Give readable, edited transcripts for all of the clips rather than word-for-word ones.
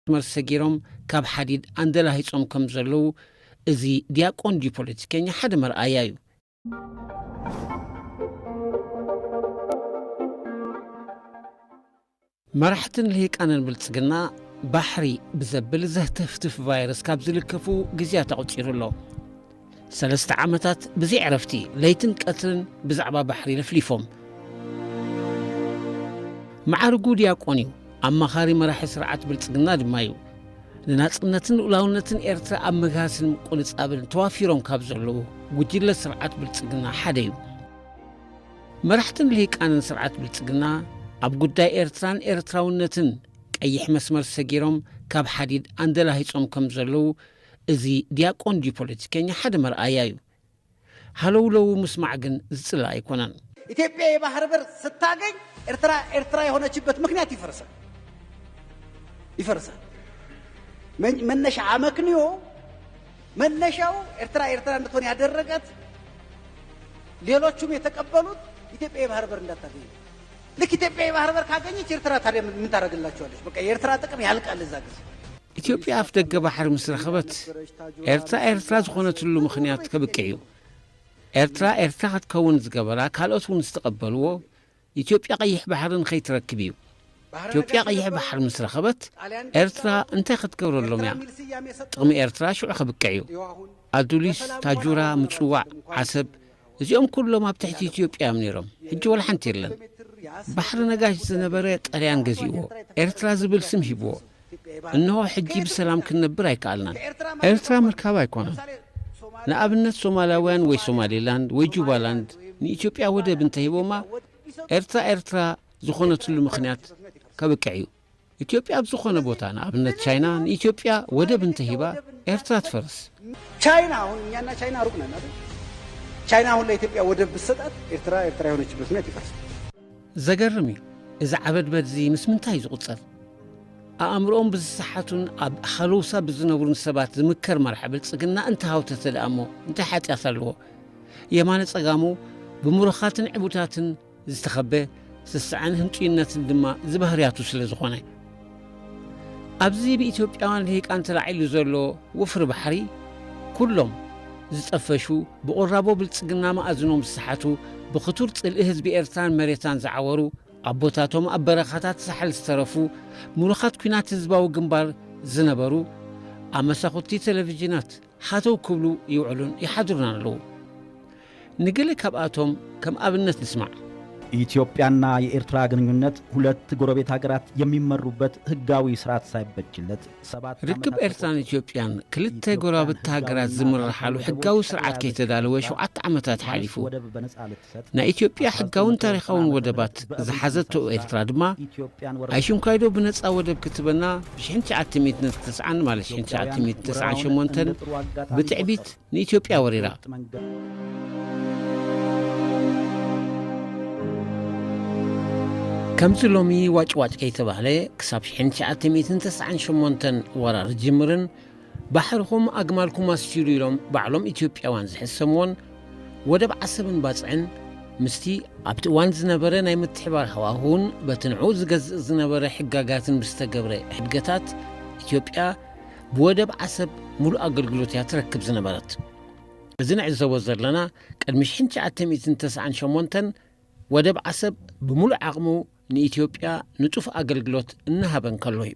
مرسجيرهم كاب حديد عندلا هيصوم كم زلو ازي دياقون دي بوليتيكينيا حد مرآيايو مرحتن لهيك أنا نبلتسقنا بحري بزبل زهتفتف فيروس كاب زلكفو جزيات عطير الله 3 عامات بزي عرفتي ليتن قتلن بزعبا بحري لفليفهم مع رجود ياقونيو أما خاري مراحل سرعات بلتسقنا دمايو لناصنتن ولاونتن إرترا أمغاسن قلص أبل توافيرون كاب زلو وجيل سرعات بلتسقنا حديو مرحتن لهيك أنا سرعات بلتسقنا أب قداي إرتراونتن كأيح مسمر سجيرهم كاب حديد عندلا هيصوم كم زلو ازي دياقون دي بوليتيكينيا حد مرآيايو هلو لو مسمعقن زلا يكونن ኢትዮጵያ የባህር በር ስታገኝ ኤርትራ የሆነችበት ምክንያት ይፈርሳል መነሻ አመክንዮ መነሻው ኤርትራ እንድትሆን ያደረጋት ሌሎቹም የተቀበሉት ኢትዮጵያ የባህር በር እንዳታገኝ ልክ ኢትዮጵያ የባህር በር ካገኘች ኤርትራ ታዲያ ምን ታረጋላችኋለች በቃ የኤርትራ ጥቅም ያልቃል እዛ ጊዜ ኢትዮጵያ አፍደገ ባህር መስረኸበት ኤርትራ ዝኾነትሉ ምክንያት ከብቀዩ ኤርትራ ክትከውን ዝገበራ ካልኦትን ዝተቀበልዎ ኢትዮጵያ ቀይሕ ባህርን ከይትረክብዩ ኢትዮጵያ ቀይሕ ባህር መስረኸበት ኤርትራ እንታይ ክትገብረሎም ያ ጥቅሚ ኤርትራ ሽዑ ከብቀዩ አዱሊስ ታጁራ ምጽዋዕ ዓሰብ እዚኦም ኩሎም ኣብ ትሕቲ ኢትዮጵያ ነይሮም ሕጂ ወላ ሓንቲ የለን ባህር ነጋሽ ዝነበረ ጣልያን ገዚእዎ ኤርትራ ዝብል ስም ሂብዎ እነሆ ሕጂ ብሰላም ክንነብር ኣይከኣልናን ኤርትራ መርከባ ኣይኮነን ንኣብነት ሶማላውያን ወይ ሶማሌላንድ ወይ ጁባላንድ ንኢትዮጵያ ወደብ እንተሂቦማ ኤርትራ ዝኾነትሉ ምክንያት ከብቀዩ ኢትዮጵያ ብዝኾነ ቦታ ንኣብነት ቻይና ንኢትዮጵያ ወደብ እንተሂባ ኤርትራ ትፈርስ ቻይና አሁን እኛና ቻይና ሩቅ ነን አይደል ቻይና አሁን ለኢትዮጵያ ወደብ ብትሰጣት ኤርትራ የሆነችበት ምክንያት ይፈርስ ዘገርም እዛ ዓበድበድ ዚ ምስ ምንታይ ዝቁጸር አእምሮኦም ብዝሰሓቱን ኣብ ሓሉሳ ብዝነብሩን ሰባት ዝምከር መርሐ ብልጽግና እንተሃውተ ተደኣሞ እንታይ ሓጢያት ኣለዎ የማነ ጸጋሙ ብምሩኻትን ዕቡታትን ዝተኸበ ስስዓን ህንጡይነትን ድማ ዝበህርያቱ ስለ ዝኾነ ኣብዚ ብኢትዮጵያውያን ልሂቃን ተላዒሉ ዘሎ ወፍሪ ባሕሪ ኩሎም ዝጠፈሹ ብቑራቦ ብልጽግና ማእዝኖም ዝሰሓቱ ብኽቱር ጽልኢ ህዝቢ ኤርትራን መሬታን ዝዓወሩ አቦታቶም አበረኻታት ሳሕል ዝተረፉ ሙሉኻት ኩናት ህዝባዊ ግንባር ዝነበሩ አመሳኹቲ ቴሌቪዥናት ሓተው ክብሉ ይውዕሉን ይሓድሩን ኣለዉ ንግል ካብኣቶም ከም ኣብነት ንስማዕ ኢትዮጵያና የኤርትራ ግንኙነት ሁለት ጎረቤት ሀገራት የሚመሩበት ህጋዊ ስርዓት ሳይበጅለት ርክብ ኤርትራን ኢትዮጵያን ክልተ ጎረቤት ሀገራት ዝምራሓሉ ህጋዊ ስርዓት ከይተዳለወ 7 ዓመታት ሓሊፉ ናይ ኢትዮጵያ ህጋውን ታሪኻውን ወደባት ዝሓዘቶ ኤርትራ ድማ ኣይሽንካይዶ ብነፃ ወደብ ክትበና ብ1990 ማለት 1998 ብትዕቢት ንኢትዮጵያ ወሪራ كم زلومي واج كيتبالي كساب 1998 ورار جمرن بحرهم أجمالكم أستيريلهم بعلم إثيوبياوان زحسمون ودب عصبن بازعن مستي أبت وان زنبرة نايم تحبار هواهون بتنعوز جز زنبرة حجاجات بستجبرة حجاتات إثيوبيا بودب عصب مل أجلجلوتها تركب زنبرات زنع الزوزر لنا كان مش 1998 ودب عصب بمل عقمو ንኢትዮጵያ ንጡፍ አገልግሎት እንሃበን ከሎይ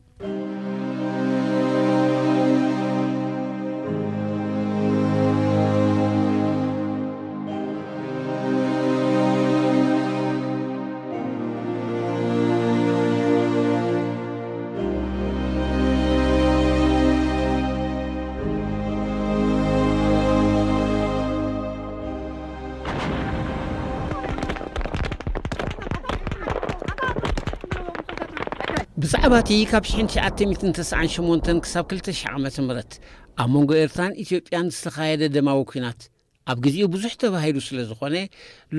بزعباتي كاب 1998 كساب 2000 ዓመተ ምህረት ኣብ መንጎ ኤርትራን ኢትዮጵያን ዝተኻየደ ደማዊ ኩናት ኣብ ግዚኡ ብዙሕ ተባሂሉ ስለ ዝኾነ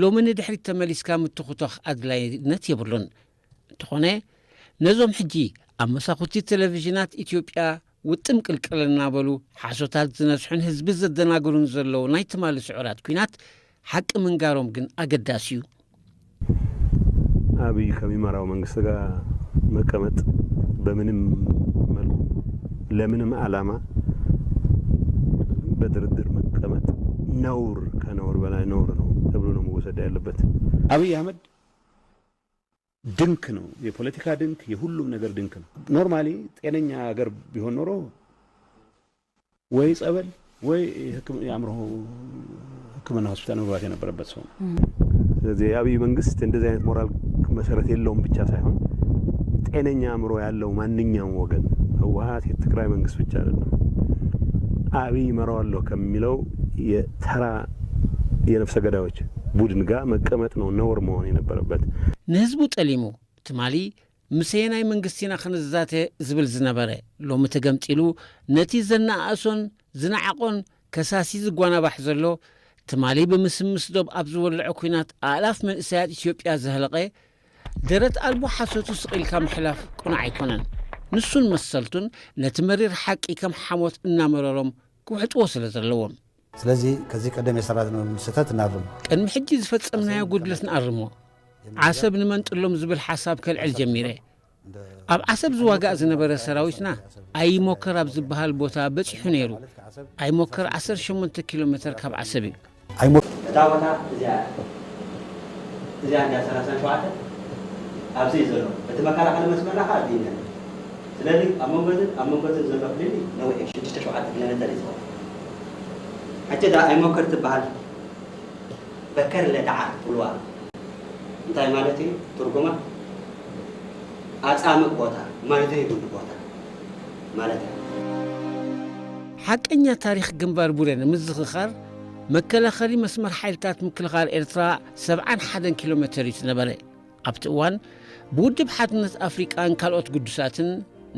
ሎሚ ንድሕሪት ተመሊስካ ምትኹቶኽ ኣድላይነት የብሉን እንተኾነ ነዞም ሕጂ ኣብ መሳኹቲ ቴሌቪዥናት ኢትዮጵያ ውጥም ቅልቅልና በሉ ሓሶታት ዝነስሑን ህዝቢ ዘደናግሩን ዘለዉ ናይ ትማሊ ስዑራት ኩናት ሓቂ ምንጋሮም ግን ኣገዳሲ እዩ አብይ ከሚመራው መንግስት ጋር መቀመጥ በምንም መልኩ ለምንም ዓላማ በድርድር መቀመጥ ነውር ከነውር በላይ ነውር ነው ተብሎ ነው መወሰድ ያለበት። አብይ አህመድ ድንክ ነው፣ የፖለቲካ ድንክ፣ የሁሉም ነገር ድንክ ነው። ኖርማሊ ጤነኛ ሀገር ቢሆን ኖሮ ወይ ጸበል ወይ የአእምሮ ሕክምና ሆስፒታል መግባት የነበረበት ሰው ነው። ስለዚህ አብይ መንግስት እንደዚህ አይነት ሞራል መሰረት የለውም ብቻ ሳይሆን ጤነኛ አእምሮ ያለው ማንኛውም ወገን ህወሓት የትግራይ መንግስት ብቻ አይደለም አብይ መራዋለሁ ከሚለው የተራ የነፍሰ ገዳዮች ቡድን ጋር መቀመጥ ነው ነውር መሆን የነበረበት። ንህዝቡ ጠሊሙ ትማሊ ምሰናይ መንግስቲና ከነዛተ ዝብል ዝነበረ ሎሚ ተገምጢሉ ነቲ ዘናኣሶን ዝናዓቆን ከሳሲ ዝጓናባሕ ዘሎ ትማሊ ብምስምስ ዶብ ኣብ ዝበልዖ ኩናት ኣላፍ መንእሰያት ኢትዮጵያ ዘህለቀ ደረት ኣልቦ ሓሶቱ ስቂልካ ምሕላፍ ቁኑዕ ኣይኮነን። ንሱን መሰልቱን ነቲ መሪር ሓቂ ከም ሓሞት እናመረሮም ክውሕጥዎ ስለ ዘለዎም ስለዚህ ከዚህ ቀደም የሰራነው ስህተት እናርም ቅድሚ ሕጂ ዝፈጸምናዮ ጉድለት ንኣርሞ ዓሰብ ንመንጥሎም ዝብል ሓሳብ ከልዕል ጀሚረ ኣብ ዓሰብ ዝዋጋእ ዝነበረ ሰራዊትና ኣይሞከር ኣብ ዝበሃል ቦታ በፂሑ ነይሩ። ኣይሞከር 18 ኪሎ ሜትር ካብ ዓሰብ እዩ። እታ ቦታ እዚኣ እንዳ 37 ኣብዚ ዘሎ እቲ መከላኸሊ መስመርና ከዓ ዲነ ስለዚ ኣብ መንጎትን ዘሎ ክልል ነዊሕ 6-7 ኪሎ ሜትር እዩ። حتى دا أي موكر تبهال بكر لدعاء طلوع انتهي مالتي ترجمة أتسامك بوتا مالتي يقول بوتا مالتي حقኛ ታሪክ ግንባር ቡሬን ምዝኽኻር መከላኸሊ መስመር ሓይልታት ምክልኻል ኤርትራ 71 ኪሎ ሜትር ይነበረ። ኣብቲ እዋን ብውድብ ሓድነት ኣፍሪቃን ካልኦት ጉዱሳትን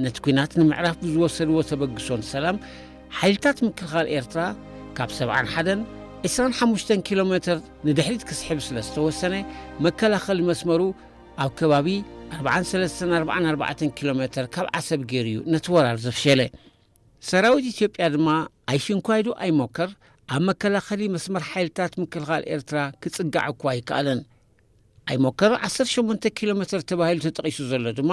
ነቲ ኩናት ንምዕራፍ ብዝወሰድዎ ተበግሶን ሰላም ሓይልታት ምክልኻል ኤርትራ ካብ 71 25 ኪሎ ሜትር ንድሕሪት ክስሕብ ስለ ዝተወሰነ መከላኸሊ መስመሩ ኣብ ከባቢ 43-44 ኪሎ ሜትር ካብ ዓሰብ ገይሩ ነቲ ወራር ዘፍሸለ። ሰራዊት ኢትዮጵያ ድማ ኣይሽንኳይዱ ኣይሞከር ኣብ መከላኸሊ መስመር ሓይልታት ምክልኻል ኤርትራ ክጽጋዕ እኳ ኣይከኣለን። ኣይሞከር 18 ኪሎ ሜትር ተባሂሉ ተጠቂሱ ዘሎ ድማ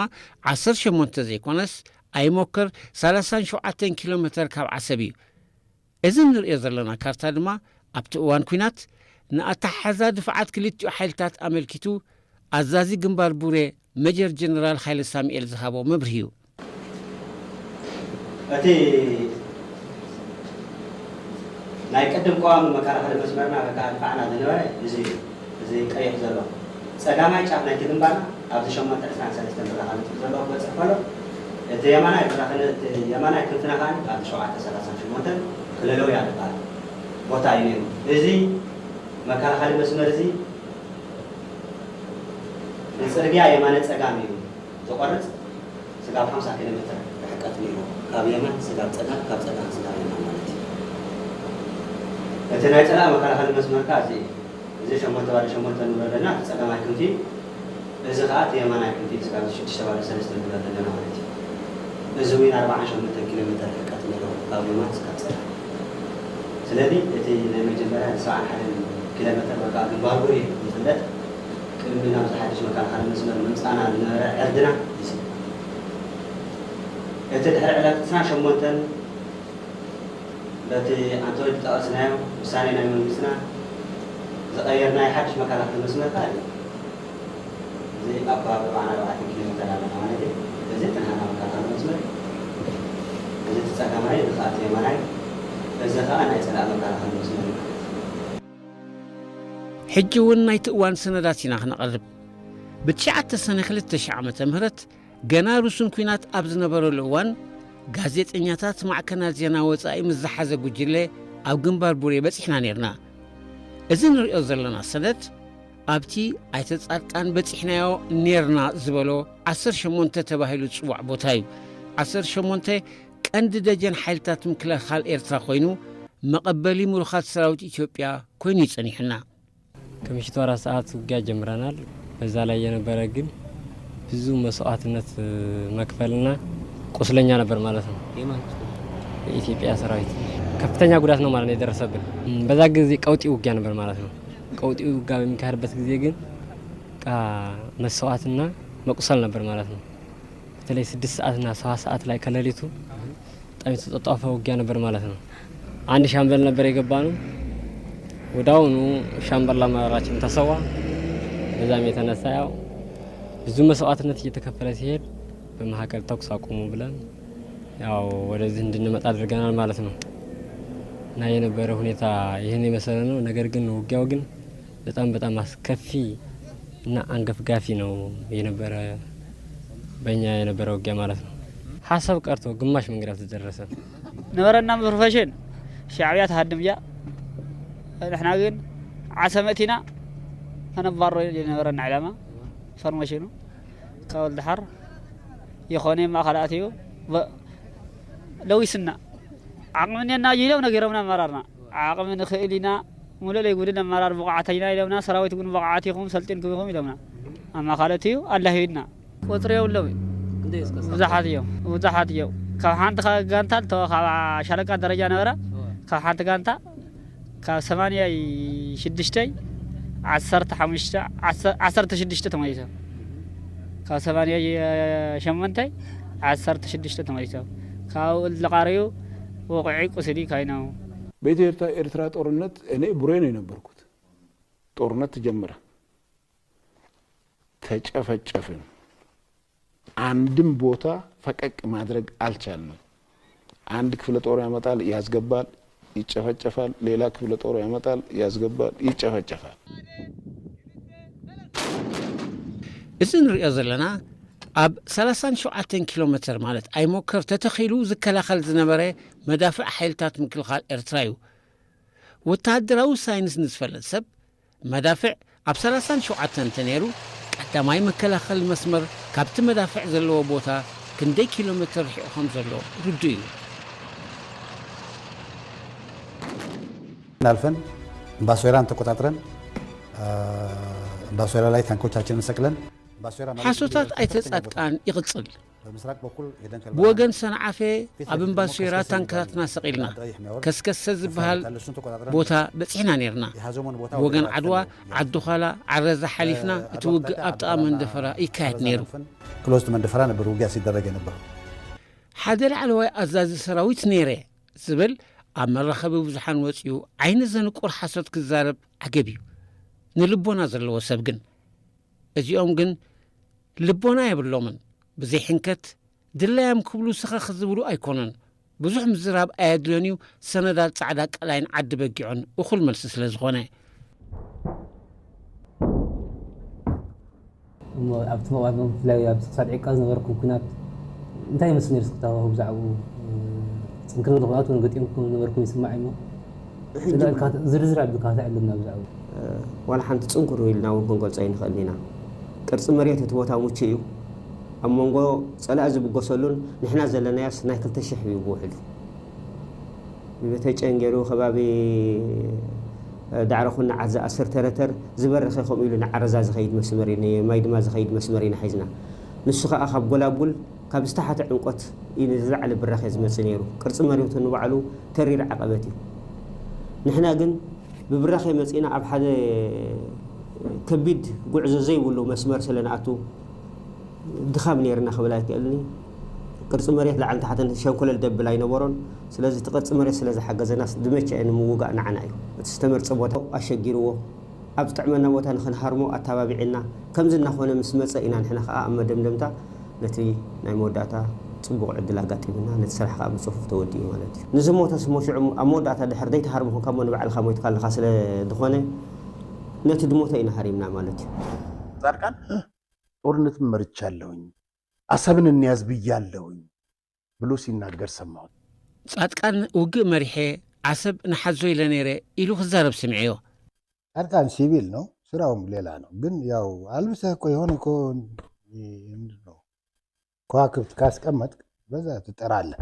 18 ዘይኮነስ ኣይሞከር 37 ኪሎ ሜትር ካብ ዓሰብ እዩ። እዚ ንሪኦ ዘለና ካርታ ድማ ኣብቲ እዋን ኩናት ንኣተሓዛ ድፍዓት ክልቲኡ ሓይልታት ኣመልኪቱ ኣዛዚ ግንባር ቡሬ መጀር ጀነራል ሃይለ ሳሙኤል ዝሃቦ መብርሂ እዩ። እቲ ናይ ቀደም ቀዋሚ መከላኸሊ መስመርና ድፋዕና ዝነበረ እዚ ቀይሕ ዘሎ ፀጋማይ ጫፍ ናይቲ ግንባርና ኣብዚ 823 መከላኸሊ ዘሎ ክበፅሕ ከሎ እቲ የማናይ ክንፍና ከዓ ኣብ 738 ክልለው ያልባል ቦታ እዩ ነይሩ። እዚ መከላኸሊ መስመር እዚ ንፅርግያ የማነ ፀጋም እዩ ዝቆርፅ ስጋብ 50 ኪሎ ሜትር ርሕቀት ነይሩ። ካብ የማን ስጋብ ፀጋም ካብ ፀጋም ስጋብ የማን ማለት እዩ። እቲ ናይ ፀላእ መከላኸሊ መስመር ከዓ እዚ 8 ንብለና ፀጋማይ ክንፊ እዚ ከዓ እቲ የማናይ ክንፊ ስጋብ 6-3 ንብለ ዘለና ማለት እዩ። እዚ ውን 48 ኪሎ ሜትር ርሕቀት ነይሩ ካብ የማን ስጋብ ፀጋም። ስለዚ እቲ ናይ መጀመርያ 71 ኪሎ ሜትር በቃ ግንባር ቡሬ ይፍለጥ ቅድሚ ናብዚ ሓድሽ መከላኸሊ መስመር ምምፃና ዝነበረ ዕርድና እዚ እቲ ድሕሪ ዕለት 28 በቲ ኣንቶኒ ጠቐስናዮ ውሳኔ ናይ መንግስትና ዝቐየርናይ ሓድሽ መከላኸሊ መስመር ከዓ እዩ። እዚ ኣብ ከባቢ 44 ኪሎ ሜትር ኣለና ማለት እዩ። እዚ ጥንሃና መከላኸሊ መስመር እዚ ትፀጋማይ እዚ ከዓ እቲ የማናይ እዚ ከዓ ናይ ፀላእ መከላኸሊ መስመር እዩ። ሕጂ እውን ናይቲ እዋን ሰነዳት ኢና ክነቐርብ ብ9 ሰነ 2000 ዓመተ ምህረት ገና ሩስን ኩናት ኣብ ዝነበረሉ እዋን ጋዜጠኛታት ማዕከናት ዜና ወፃኢ ምዝሓዘ ጉጅለ ኣብ ግንባር ቡሬ በፂሕና ነርና። እዚ ንሪኦ ዘለና ሰነድ ኣብቲ ኣይተጻድቃን በፂሕናዮ ነርና ዝበሎ 18 ተባሂሉ ዝፅዋዕ ቦታ እዩ። 18 ቀንዲ ደጀን ሓይልታት ምክልኻል ኤርትራ ኮይኑ መቐበሊ ሙሉኻት ሰራዊት ኢትዮጵያ ኮይኑ ይጸኒሑና። ከምሽቱ 4 ሰዓት ውጊያ ጀምረናል። በዛ ላይ የነበረ ግን ብዙ መስዋዕትነት መክፈልና ቁስለኛ ነበር ማለት ነው። የኢትዮጵያ ሰራዊት ከፍተኛ ጉዳት ነው ማለት ነው የደረሰብን። በዛ ጊዜ ቀውጢ ውጊያ ነበር ማለት ነው። ቀውጢ ውጊያ በሚካሄድበት ጊዜ ግን መስዋዕትና መቁሰል ነበር ማለት ነው። በተለይ 6 ሰዓትና 7 ሰዓት ላይ ከሌሊቱ በጣም የተጣጣፈ ውጊያ ነበር ማለት ነው። አንድ ሻምበል ነበር የገባነው። ወዳውኑ ሻምበል አመራራችን ተሰዋ። በዛም የተነሳ ያው ብዙ መስዋዕትነት እየተከፈለ ሲሄድ በመሐከል ተኩስ አቁሙ ብለን ያው ወደዚህ እንድንመጣ አድርገናል ማለት ነው። እና የነበረ ሁኔታ ይሄን የመሰለ ነው። ነገር ግን ውጊያው ግን በጣም አስከፊ እና አንገፍጋፊ ነው የነበረ በእኛ የነበረ ውጊያ ማለት ነው። ሐሳብ ቀርቶ ግማሽ መንገድ ተደረሰ ነበረና ፕሮፌሽን ሻዕቢያ ተሃድም ያ نحن ግን عسمتنا ተነባሮ የነበረና ዓላማ ፎርሜሽኑ ካወል ድሐር የኾነ ማኸላትዩ ለዊስና عقمنا يلو نغيرنا مرارنا عقمنا خيلنا مولا لي يقولنا مرار بقعتينا يلونا سراويت يكون بقعاتكم سلطين كبيهم يلونا اما خالتيو الله يدنا وطريو لوي وزحاتيو كحانت غانتا تو شركه درجه نبره كحانت غانتا كثمانية شدشتي 10 شدشتي تميزه كثمانية شمنتي 10 شدشتي تميزه كاو لقاريو وقعي قصدي كايناو በኢትዮጵያ ኤርትራ ጦርነት እኔ ቡሬ ነው የነበርኩት። ጦርነት ተጀመረ፣ ተጨፈጨፍን። አንድም ቦታ ፈቀቅ ማድረግ አልቻልንም። አንድ ክፍለ ጦር ያመጣል ያስገባል፣ ይጨፈጨፋል። ሌላ ክፍለ ጦር ያመጣል ያስገባል፣ ይጨፈጨፋል። እዝን ሪኦ ዘለና ኣብ 37 ኪሎ ሜትር ማለት ኣይሞከር ተተኺሉ ዝከላኸል ዝነበረ መዳፍዕ ሓይልታት ምክልኻል ኤርትራ እዩ። ወታደራዊ ሳይንስ ንዝፈለጥ ሰብ መዳፍዕ ኣብ 37 እንተነይሩ ቀዳማይ መከላኸሊ መስመር ካብቲ መዳፍዕ ዘለዎ ቦታ ክንደይ ኪሎ ሜትር ርሒቑ ከም ዘሎ ርዱ እዩ። ናልፈን ባሶራን ተቆጣጥረን ባሶራ ላይ ታንኮቻችንን ሰቅለን ሓሶታት ኣይተጻድቃን ይቕጽል። ብወገን ሰንዓፌ ኣብ እምባሶራ ታንከታትና ሰቒልና ከስከሰ ዝበሃል ቦታ በፂሕና ነርና። ብወገን ዓድዋ ዓዲ ኋላ ዓረዛ ሓሊፍና እቲ ውግእ ኣብ ጥቓ መንደፈራ ይካየድ ነይሩ። ክሎስት መንደፈራ ነበር ውጊያ ሲደረግ የነበረው። ሓደ ላዕለዋይ ኣዛዚ ሰራዊት ነይረ ዝብል ኣብ መራኸቢ ብዙሓን ወፂኡ ዓይኒ ዘንቁር ሓሶት ክዛረብ ዓገብ እዩ። ንልቦና ዘለዎ ሰብ ግን እዚኦም ግን ልቦና የብሎምን። ብዘይ ሕንከት ድላዮም ክብሉ ስኸኽ ዝብሉ ኣይኮነን። ብዙሕ ምዝራብ ኣየድልዮን እዩ። ሰነዳት ጻዕዳ ቀላይን ዓዲ በጊዖን እኹል መልሲ ስለ ዝኾነ ኣብቲ መዋዕለ ብፍላይ ኣብ ክሳድ ዒቃ ዝነበርኩም ኩናት እንታይ ይመስል ነይሩ? ስክታው ብዛዕባ ጽንክር ኩናት ገጢምኩም ዝነበርኩም ይስማዕ እሞ ዝርዝር ኣቢልካ ታዕልና ብዛዕባ ዋላ ሓንቲ ጽንኩር ኢልና እውን ክንገልጾ ይንኽእል ኢና። ቅርፂ መሬት እቲ ቦታ ሙቺ እዩ። ኣብ መንጎ ጸላእ ዝብገሰሉን ንሕና ዘለናያስ ናይ 2000 እዩ ውሕዱ ብቤተጨን ገይሩ ከባቢ ዳዕሮ ኩና ዓዛ 10 ተረተር ዝበረኸ ከምኡ ኢሉ ንዓረዛ ዝኸይድ መስመር ማይ ድማ ዝኸይድ መስመር ኢና ሒዝና። ንሱ ከዓ ካብ ጎላጉል ካብ ዝተሓተ ዕንቆት ዝለዓለ ብራኸ ዝመፅእ ነይሩ። ቅርፂ መሬቱ ንባዕሉ ተሪር ዓቐበት እዩ። ንሕና ግን ብብራኸ መፂና ኣብ ሓደ ከቢድ ጉዕዞ ዘይብሉ መስመር ስለናኣቱ ድኻም ነርና ክብል ኣይክእልኒ። ቅርፂ መሬት ላዕሊ ታሕተን ሸንኮለል ደብል ኣይነበሮን። ስለዚ እቲ ቅርፂ መሬት ስለ ዝሓገዘናስ ድመቸአ ንምውጋእ ንዓና እዩ። እቲ ዝተመርፀ ቦታ ኣሸጊርዎ ኣብ ዝጥዕመና ቦታ ንኽንሃርሞ ኣተባቢዕና ከምዚ እናኾነ ምስ መፀ ኢና ንሕና ከዓ ኣብ መደምደምታ ነቲ ናይ መወዳእታ ጽቡቕ ዕድል ኣጋጢምና ነቲ ስራሕ ከዓ ብፅፉፍ ተወዲኡ ማለት እዩ። ንዝሞተ ስሞሽዑ ኣብ መወዳእታ ድሕር ዘይተሃርሞ ኮንካ ሞ ንባዕልካ ሞይትካ ኣለካ ስለ ዝኾነ ነቲ ድሞተ ኢና ሃሪምና ማለት እዩ። ጻድቃን ጦርነት መርቻለሁኝ አሰብን እንያዝ ብያለሁኝ ብሎ ሲናገር ሰማሁት። ጻድቃን ውግእ መሪሄ አሰብ ንሓዞ ኢለ ነይረ ኢሉ ክዛረብ ስምዕዮ። ጻድቃን ሲቪል ነው፣ ስራውም ሌላ ነው። ግን ያው አልብሰህ እኮ የሆነ እኮ ምንድን ነው ከዋክብት ካስቀመጥክ በዛ ትጠራለህ።